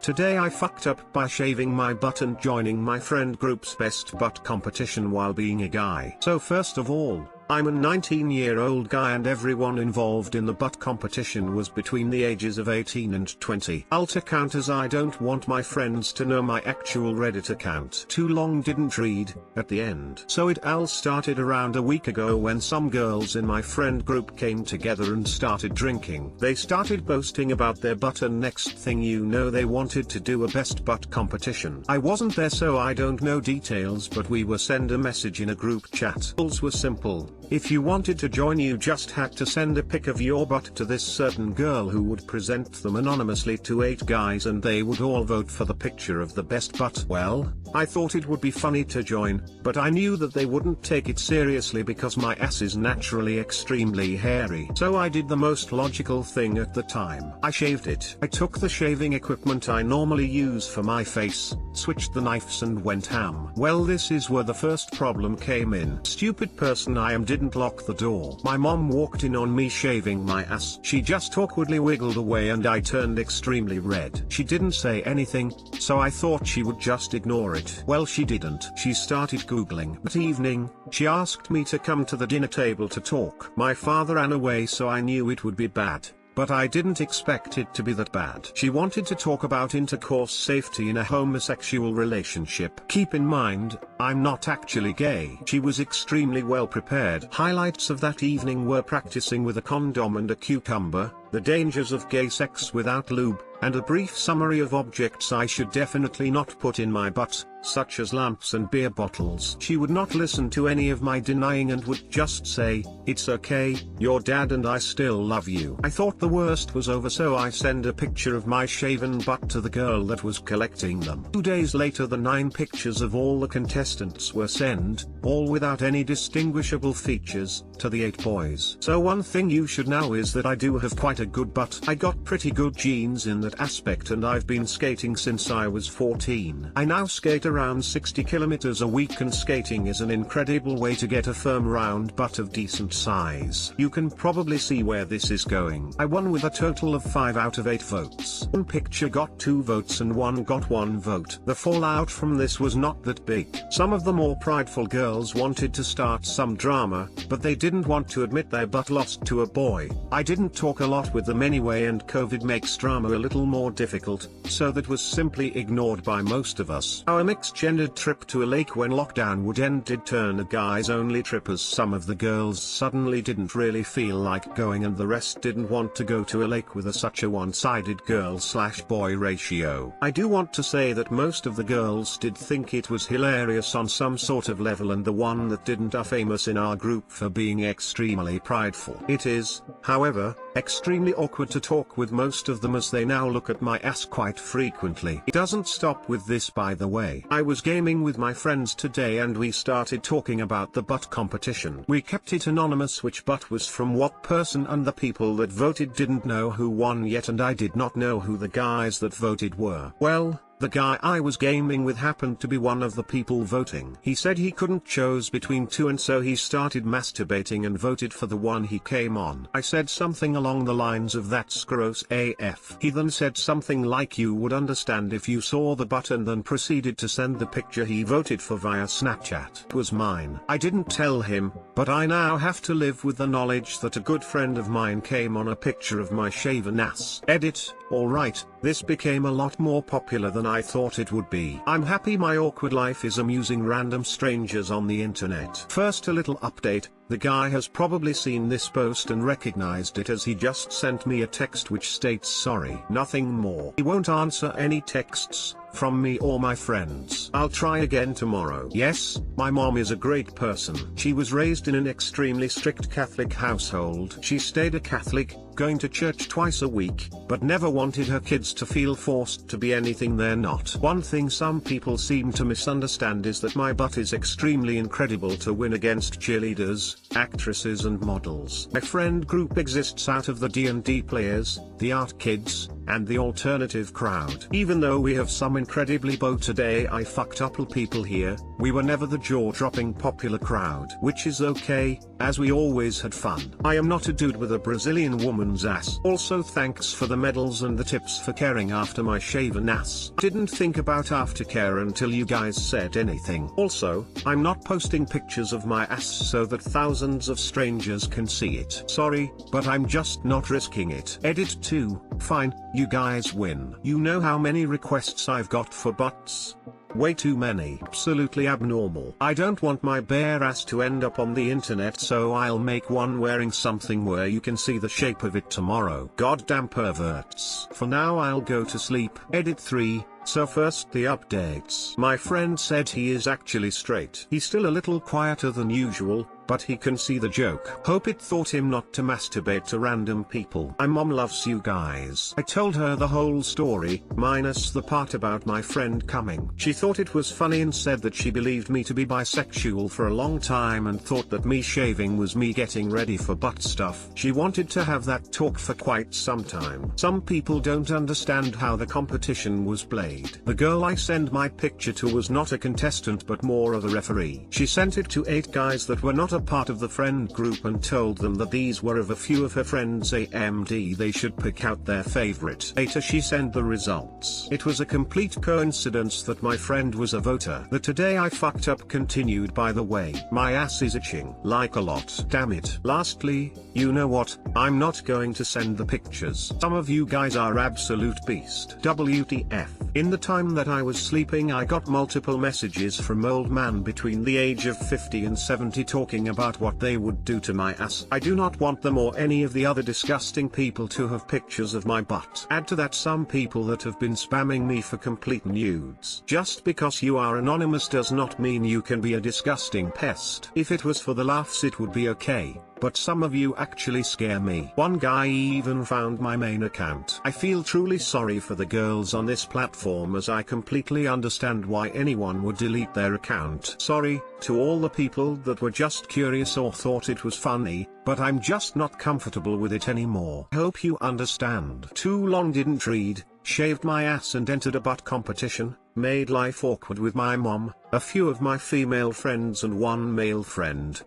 Today I fucked up by shaving my butt and joining my friend group's best butt competition while being a guy. So first of all, I'm a 19-year-old guy and everyone involved in the butt competition was between the ages of 18 and 20. Alt account as I don't want my friends to know my actual Reddit account. Too long didn't read, at the end. So it all started around a week ago when some girls in my friend group came together and started drinking. They started boasting about their butt and next thing you know they wanted to do a best butt competition. I wasn't there so I don't know details but we were sent a message in a group chat. Rules were simple. If you wanted to join you just had to send a pic of your butt to this certain girl who would present them anonymously to 8 guys and they would all vote for the picture of the best butt. Well, I thought it would be funny to join, but I knew that they wouldn't take it seriously because my ass is naturally extremely hairy. So I did the most logical thing at the time. I shaved it. I took the shaving equipment I normally use for my face, switched the knives and went ham. Well, this is where the first problem came in. Stupid person I am didn't lock the door. My mom walked in on me shaving my ass. She just awkwardly wiggled away and I turned extremely red. She didn't say anything, so I thought she would just ignore it. Well, she didn't. She started Googling. That evening, she asked me to come to the dinner table to talk. My father ran away so I knew it would be bad. But I didn't expect it to be that bad. She wanted to talk about intercourse safety in a homosexual relationship. Keep in mind, I'm not actually gay. She was extremely well prepared. Highlights of that evening were practicing with a condom and a cucumber, the dangers of gay sex without lube, and a brief summary of objects I should definitely not put in my butt, such as lamps and beer bottles. She would not listen to any of my denying and would just say, "It's okay, your dad and I still love you." I thought the worst was over so I sent a picture of my shaven butt to the girl that was collecting them. 2 days later the 9 pictures of all the contestants were sent, all without any distinguishable features, to the 8 boys. So one thing you should know is that I do have quite a good butt. I got pretty good genes in that aspect and I've been skating since I was 14. I now skate around 60 kilometers a week and skating is an incredible way to get a firm round butt of decent size. You can probably see where this is going. I won with a total of 5 out of 8 votes. One picture got 2 votes and one got 1 vote. The fallout from this was not that big. Some of the more prideful girls wanted to start some drama, but they didn't want to admit their butt lost to a boy. I didn't talk a lot with them anyway and COVID makes drama a little more difficult, so that was simply ignored by most of us. Our mixed-gendered trip to a lake when lockdown would end did turn a guys-only trip as some of the girls suddenly didn't really feel like going and the rest didn't want to go to a lake with such a one-sided girl/boy ratio. I do want to say that most of the girls did think it was hilarious on some sort of level and the one that didn't are famous in our group for being extremely prideful. It is, however, extremely awkward to talk with most of them as they now look at my ass quite frequently. It doesn't stop with this by the way. I was gaming with my friends today and we started talking about the butt competition. We kept it anonymous which butt was from what person and the people that voted didn't know who won yet and I did not know who the guys that voted were. Well, the guy I was gaming with happened to be one of the people voting. He said he couldn't choose between 2 and so he started masturbating and voted for the one he came on. I said something along the lines of "That's gross AF." He then said something like "You would understand if you saw the butt" and then proceeded to send the picture he voted for via Snapchat. It was mine. I didn't tell him, but I now have to live with the knowledge that a good friend of mine came on a picture of my shaven ass. Edit. Alright, this became a lot more popular than I thought it would be. I'm happy my awkward life is amusing random strangers on the internet. First a little update, the guy has probably seen this post and recognized it as he just sent me a text which states sorry. Nothing more. He won't answer any texts from me or my friends. I'll try again tomorrow. Yes, my mom is a great person. She was raised in an extremely strict Catholic household. She stayed a Catholic, going to church twice a week, but never wanted her kids to feel forced to be anything they're not. One thing some people seem to misunderstand is that my butt is extremely incredible to win against cheerleaders, actresses and models. My friend group exists out of the D&D players, the art kids, and the alternative crowd. Even though we have some incredibly bow today I fucked up people here, we were never the jaw-dropping popular crowd. Which is okay, as we always had fun. I am not a dude with a Brazilian woman's ass. Also thanks for the medals and the tips for caring after my shaven ass. Didn't think about aftercare until you guys said anything. Also, I'm not posting pictures of my ass so that thousands of strangers can see it. Sorry, but I'm just not risking it. Edit 2, fine, you guys win. You know how many requests I've got for butts? Way too many. Absolutely abnormal. I don't want my bare ass to end up on the internet, so I'll make one wearing something where you can see the shape of it tomorrow. Goddamn perverts. For now I'll go to sleep. Edit 3. So first the updates. My friend said he is actually straight. He's still a little quieter than usual, but he can see the joke. Hope it taught him not to masturbate to random people. My mom loves you guys. I told her the whole story, minus the part about my friend coming. She thought it was funny and said that she believed me to be bisexual for a long time and thought that me shaving was me getting ready for butt stuff. She wanted to have that talk for quite some time. Some people don't understand how the competition was played. The girl I sent my picture to was not a contestant but more of a referee. She sent it to 8 guys that were not a part of the friend group and told them that these were of a few of her friends AMD they should pick out their favorite. Later she sent the results. It was a complete coincidence that my friend was a voter. The today I fucked up continued by the way. My ass is itching. Like a lot. Damn it. Lastly, you know what, I'm not going to send the pictures. Some of you guys are absolute beast. WTF. In the time that I was sleeping I got multiple messages from old man between the age of 50 and 70 talking about what they would do to my ass. I do not want them or any of the other disgusting people to have pictures of my butt. Add to that some people that have been spamming me for complete nudes. Just because you are anonymous does not mean you can be a disgusting pest. If it was for the laughs it would be okay, but some of you actually scare me. One guy even found my main account. I feel truly sorry for the girls on this platform as I completely understand why anyone would delete their account. Sorry to all the people that were just curious or thought it was funny, but I'm just not comfortable with it anymore. Hope you understand. Too long didn't read, shaved my ass and entered a butt competition, made life awkward with my mom, a few of my female friends and one male friend.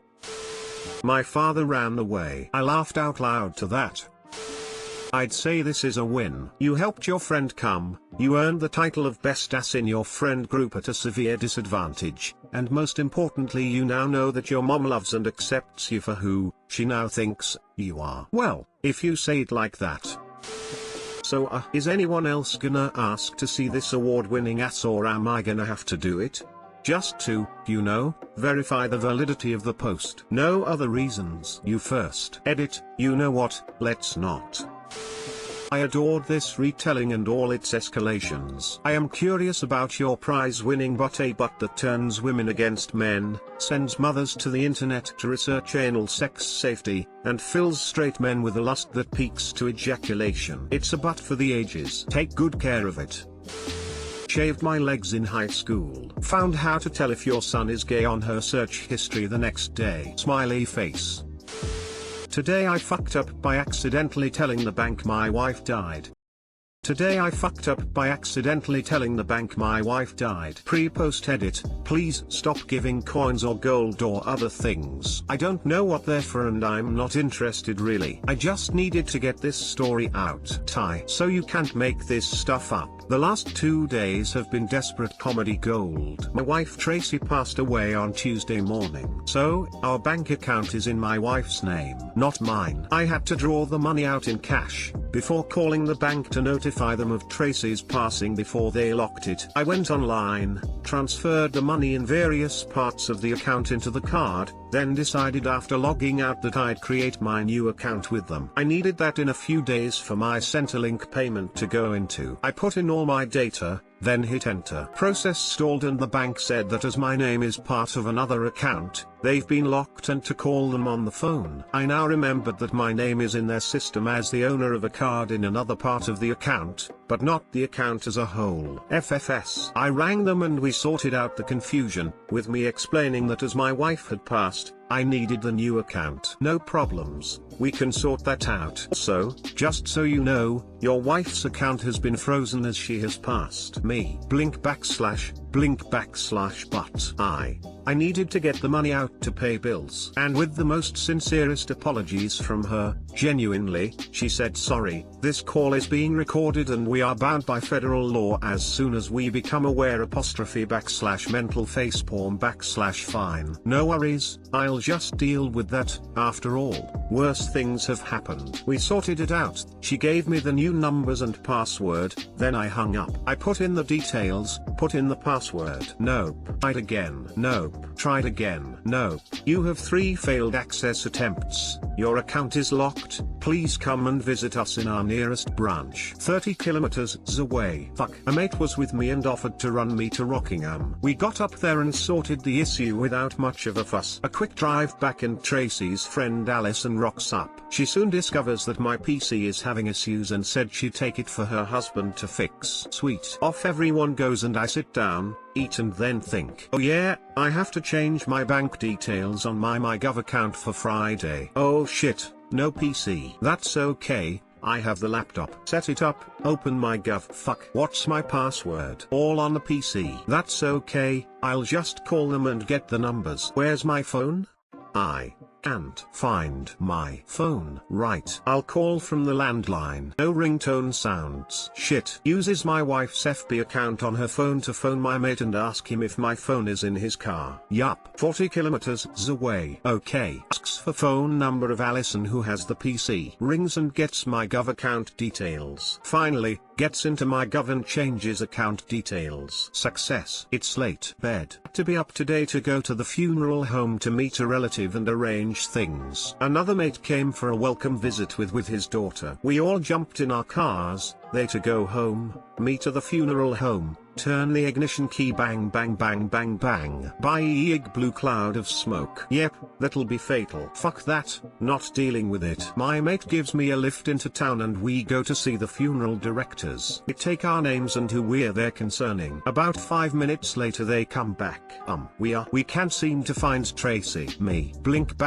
My father ran away. I laughed out loud to that. I'd say this is a win. You helped your friend come, you earned the title of best ass in your friend group at a severe disadvantage, and most importantly you now know that your mom loves and accepts you for who she now thinks you are. Well, if you say it like that. So is anyone else gonna ask to see this award-winning ass or am I gonna have to do it? Just to, you know, verify the validity of the post. No other reasons. You first. Edit, you know what, let's not. I adored this retelling and all its escalations. I am curious about your prize-winning butt, a butt that turns women against men, sends mothers to the internet to research anal sex safety, and fills straight men with a lust that peaks to ejaculation. It's a butt for the ages. Take good care of it. Shaved my legs in high school. Found how to tell if your son is gay on her search history the next day. Smiley face. Today I fucked up by accidentally telling the bank my wife died. Today I fucked up by accidentally telling the bank my wife died. Pre-post edit, please stop giving coins or gold or other things. I don't know what they're for and I'm not interested really. I just needed to get this story out. Ty. So you can't make this stuff up. The last 2 days have been desperate comedy gold. My wife Tracy passed away on Tuesday morning. So, our bank account is in my wife's name, not mine. I had to draw the money out in cash, before calling the bank to notify them of Tracy's passing before they locked it. I went online, transferred the money in various parts of the account into the card, then decided after logging out that I'd create my new account with them. I needed that in a few days for my Centrelink payment to go into. I put in all my data, then hit enter. Process stalled and the bank said that as my name is part of another account, they've been locked and to call them on the phone. I now remembered that my name is in their system as the owner of a card in another part of the account, but not the account as a whole. FFS. I rang them and we sorted out the confusion, with me explaining that as my wife had passed, I needed the new account. No problems, we can sort that out. Also, just so you know, your wife's account has been frozen as she has passed me. Blink /, but I needed to get the money out to pay bills. And with the most sincerest apologies from her, genuinely, she said sorry, this call is being recorded and we are bound by federal law as soon as we become aware / mental facepalm /fine. No worries, I'll just deal with that, after all, worse things have happened. We sorted it out, she gave me the new numbers and password, then I hung up. I put in the details, put in the password. Nope. Tried again. Nope. Tried again. Nope. You have 3 failed access attempts. Your account is locked. Please come and visit us in our nearest branch. 30 kilometers away. Fuck. A mate was with me and offered to run me to Rockingham. We got up there and sorted the issue without much of a fuss. A quick drive back and Tracy's friend Alison rocks up. She soon discovers that my PC is having issues and said she'd take it for her husband to fix. Sweet. Off everyone goes and I sit down, eat and then think. Oh yeah, I have to change my bank details on my MyGov account for Friday. Oh shit, no PC. That's okay, I have the laptop. Set it up, open MyGov. Fuck. What's my password? All on the PC. That's okay, I'll just call them and get the numbers. Where's my phone? I can't find my phone. Right. I'll call from the landline. No ringtone sounds. Shit. Uses my wife's FB account on her phone to phone my mate and ask him if my phone is in his car. Yup. 40 kilometers away. Okay. Asks for phone number of Alison who has the PC. Rings and gets my Gov account details. Finally, gets into my Gov and changes account details. Success. It's late. Bed. To be up today to go to the funeral home to meet a relative and arrange things. Another mate came for a welcome visit with his daughter. We all jumped in our cars, they to go home, me to the funeral home, turn the ignition key, bang bang bang bang bang. Big blue cloud of smoke. Yep, that'll be fatal. Fuck that, not dealing with it. My mate gives me a lift into town and we go to see the funeral directors. We take our names and who we're there concerning. About 5 minutes later they come back. We can't seem to find Tracy. Me. Blink /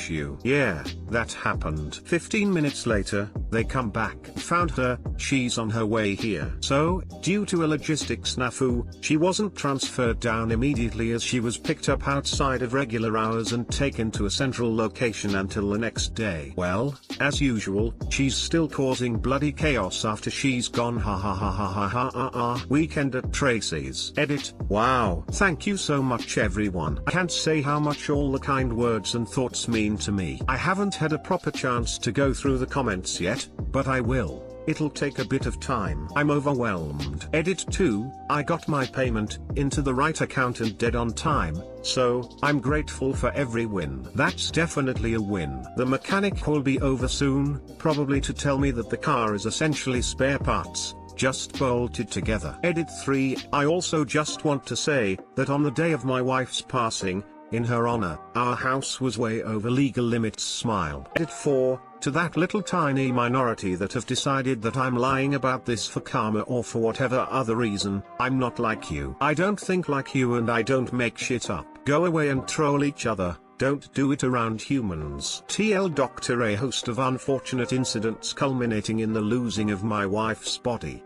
you. Yeah, that happened. 15 minutes later, they come back. Found her, she's on her way here. So, due to a logistics snafu, she wasn't transferred down immediately as she was picked up outside of regular hours and taken to a central location until the next day. Well, as usual, she's still causing bloody chaos after she's gone. Ha ha ha ha ha ha ha ha. Weekend at Tracy's. Edit. Wow. Thank you so much everyone. I can't say how much all the kind words and thoughts mean to me. I haven't had a proper chance to go through the comments yet, but I will. It'll take a bit of time. I'm overwhelmed. Edit 2, I got my payment into the right account and dead on time, so I'm grateful for every win. That's definitely a win. The mechanic will be over soon, probably to tell me that the car is essentially spare parts, just bolted together. Edit 3, I also just want to say that on the day of my wife's passing, in her honor, our house was way over legal limits. Smile. Edit 4, to that little tiny minority that have decided that I'm lying about this for karma or for whatever other reason, I'm not like you. I don't think like you and I don't make shit up. Go away and troll each other, don't do it around humans. TL Dr. A host of unfortunate incidents culminating in the losing of my wife's body.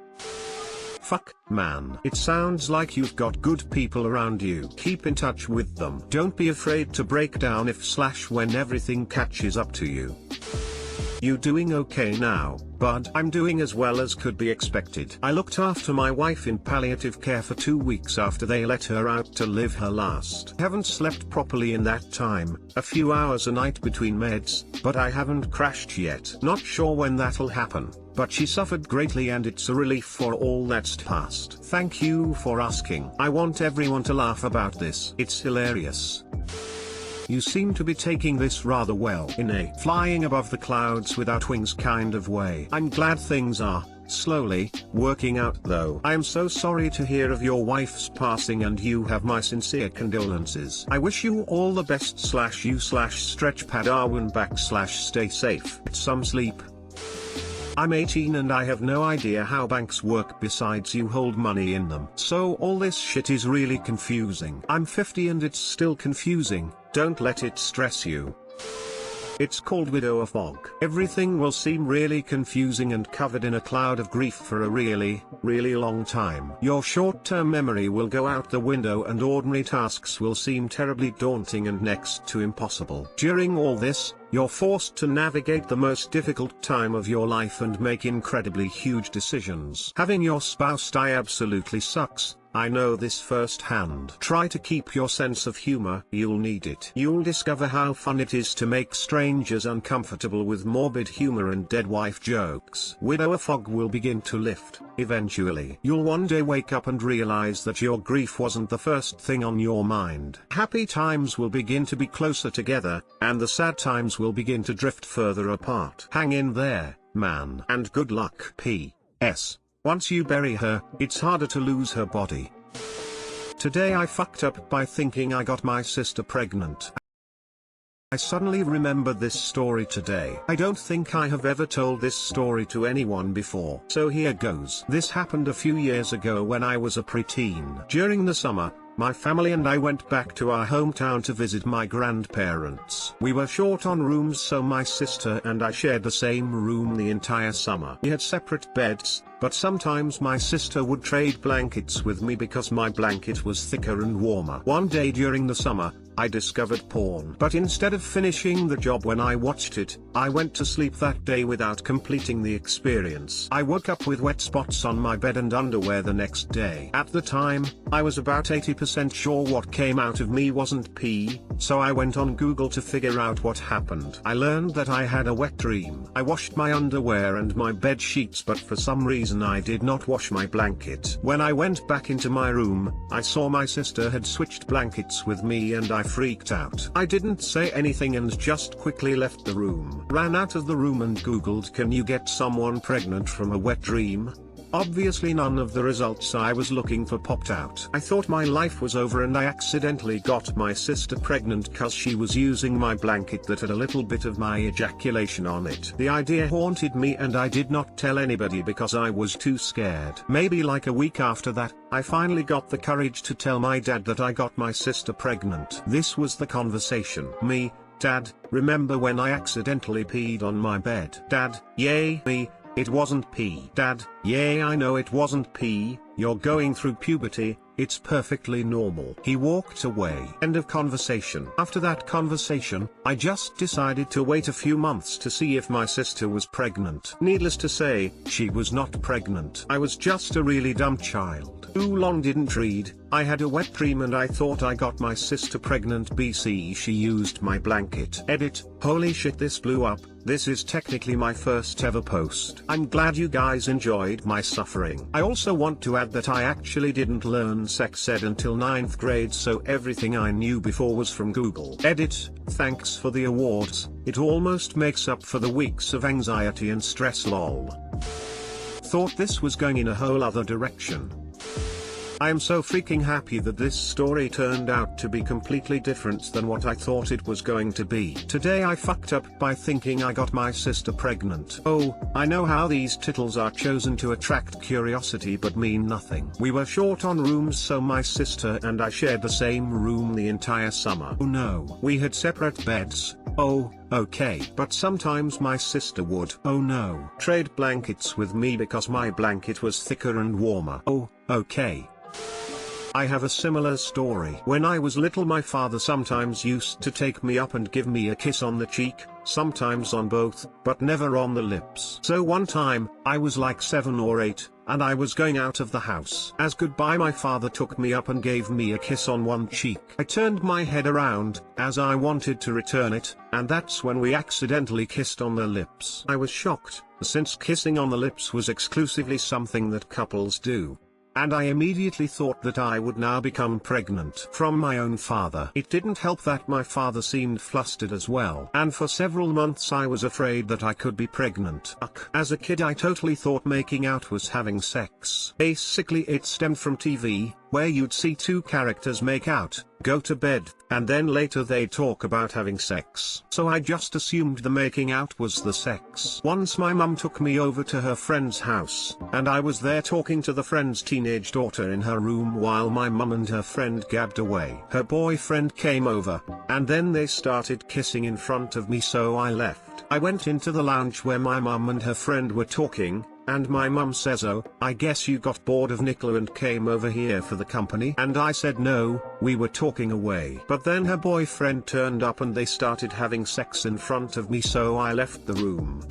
Fuck, man. It sounds like you've got good people around you. Keep in touch with them. Don't be afraid to break down if/when everything catches up to you. You doing okay now, bud? I'm doing as well as could be expected. I looked after my wife in palliative care for 2 weeks after they let her out to live her last. Haven't slept properly in that time, a few hours a night between meds, but I haven't crashed yet. Not sure when that'll happen, but she suffered greatly and it's a relief for all that's past. Thank you for asking. I want everyone to laugh about this. It's hilarious. You seem to be taking this rather well in a flying above the clouds without wings kind of way. I'm glad things are, slowly, working out though. I am so sorry to hear of your wife's passing and you have my sincere condolences. I wish you all the best /you/stretchpad Arwen / stay safe. Get some sleep. I'm 18 and I have no idea how banks work besides you hold money in them. So all this shit is really confusing. I'm 50 and it's still confusing, don't let it stress you. It's called widower fog. Everything will seem really confusing and covered in a cloud of grief for a really, really long time. Your short-term memory will go out the window and ordinary tasks will seem terribly daunting and next to impossible. During all this, you're forced to navigate the most difficult time of your life and make incredibly huge decisions. Having your spouse die absolutely sucks. I know this firsthand. Try to keep your sense of humor, you'll need it. You'll discover how fun it is to make strangers uncomfortable with morbid humor and dead wife jokes. Widower fog will begin to lift, eventually. You'll one day wake up and realize that your grief wasn't the first thing on your mind. Happy times will begin to be closer together, and the sad times will begin to drift further apart. Hang in there, man. And good luck. P.S. Once you bury her, it's harder to lose her body. Today I fucked up by thinking I got my sister pregnant. I suddenly remembered this story today. I don't think I have ever told this story to anyone before. So here goes. This happened a few years ago when I was a preteen. During the summer, my family and I went back to our hometown to visit my grandparents. We were short on rooms, so my sister and I shared the same room the entire summer. We had separate beds, but sometimes my sister would trade blankets with me because my blanket was thicker and warmer. One day during the summer, I discovered porn. But instead of finishing the job when I watched it, I went to sleep that day without completing the experience. I woke up with wet spots on my bed and underwear the next day. At the time, I was about 80% sure what came out of me wasn't pee, so I went on Google to figure out what happened. I learned that I had a wet dream. I washed my underwear and my bed sheets, but for some reason I did not wash my blanket. When I went back into my room, I saw my sister had switched blankets with me and I freaked out. I didn't say anything and just quickly left the room. Ran out of the room and Googled, can you get someone pregnant from a wet dream? Obviously none of the results I was looking for popped out. I thought my life was over and I accidentally got my sister pregnant cause she was using my blanket that had a little bit of my ejaculation on it. The idea haunted me and I did not tell anybody because I was too scared. Maybe like a week after that, I finally got the courage to tell my dad that I got my sister pregnant. This was the conversation. Me, Dad, remember when I accidentally peed on my bed? Dad, yay. Me, it wasn't pee. Dad, yay, I know it wasn't pee, you're going through puberty, it's perfectly normal. He walked away. End of conversation. After that conversation, I just decided to wait a few months to see if my sister was pregnant. Needless to say, she was not pregnant. I was just a really dumb child. Too long didn't read, I had a wet dream and I thought I got my sister pregnant BC she used my blanket. Edit, holy shit this blew up, this is technically my first ever post. I'm glad you guys enjoyed my suffering. I also want to add that I actually didn't learn sex ed until 9th grade, so everything I knew before was from Google. Edit, thanks for the awards, it almost makes up for the weeks of anxiety and stress lol. Thought this was going in a whole other direction. I am so freaking happy that this story turned out to be completely different than what I thought it was going to be. Today I fucked up by thinking I got my sister pregnant. Oh, I know how these titles are chosen to attract curiosity but mean nothing. We were short on rooms, so my sister and I shared the same room the entire summer. Oh no. We had separate beds. Oh, okay. But sometimes my sister would, oh no, trade blankets with me because my blanket was thicker and warmer. Oh, okay. I have a similar story. When I was little, my father sometimes used to take me up and give me a kiss on the cheek, sometimes on both, but never on the lips. So one time, I was like 7 or 8, and I was going out of the house. As goodbye, my father took me up and gave me a kiss on one cheek. I turned my head around, as I wanted to return it, and that's when we accidentally kissed on the lips. I was shocked, since kissing on the lips was exclusively something that couples do. And I immediately thought that I would now become pregnant from my own father. It didn't help that my father seemed flustered as well. And for several months I was afraid that I could be pregnant. As a kid I totally thought making out was having sex. Basically it stemmed from TV, where you'd see two characters make out, go to bed, and then later they'd talk about having sex. So I just assumed the making out was the sex. Once my mum took me over to her friend's house, and I was there talking to the friend's teenage daughter in her room while my mum and her friend gabbed away. Her boyfriend came over, and then they started kissing in front of me, so I left. I went into the lounge where my mum and her friend were talking, and my mum says, "Oh, I guess you got bored of Nicola and came over here for the company." And I said no, we were talking away. But then her boyfriend turned up and they started having sex in front of me, so I left the room.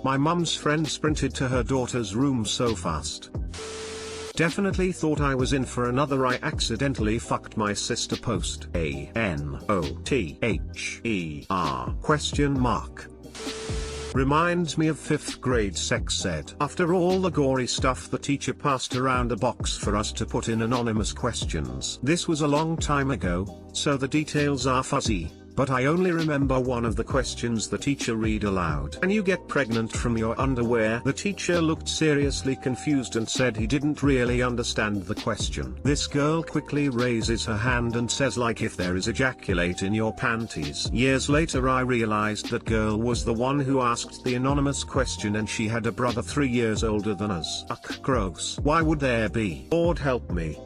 My mum's friend sprinted to her daughter's room so fast. Definitely thought I was in for another. I accidentally fucked my sister post. ANOTHER ? Reminds me of 5th grade sex ed. After all the gory stuff, the teacher passed around a box for us to put in anonymous questions. This was a long time ago, so the details are fuzzy, but I only remember one of the questions the teacher read aloud. "Can you get pregnant from your underwear?" The teacher looked seriously confused and said he didn't really understand the question. This girl quickly raises her hand and says, like, "If there is ejaculate in your panties." Years later I realized that girl was the one who asked the anonymous question, and she had a brother 3 years older than us. Ugh, gross. Why would there be? Lord help me.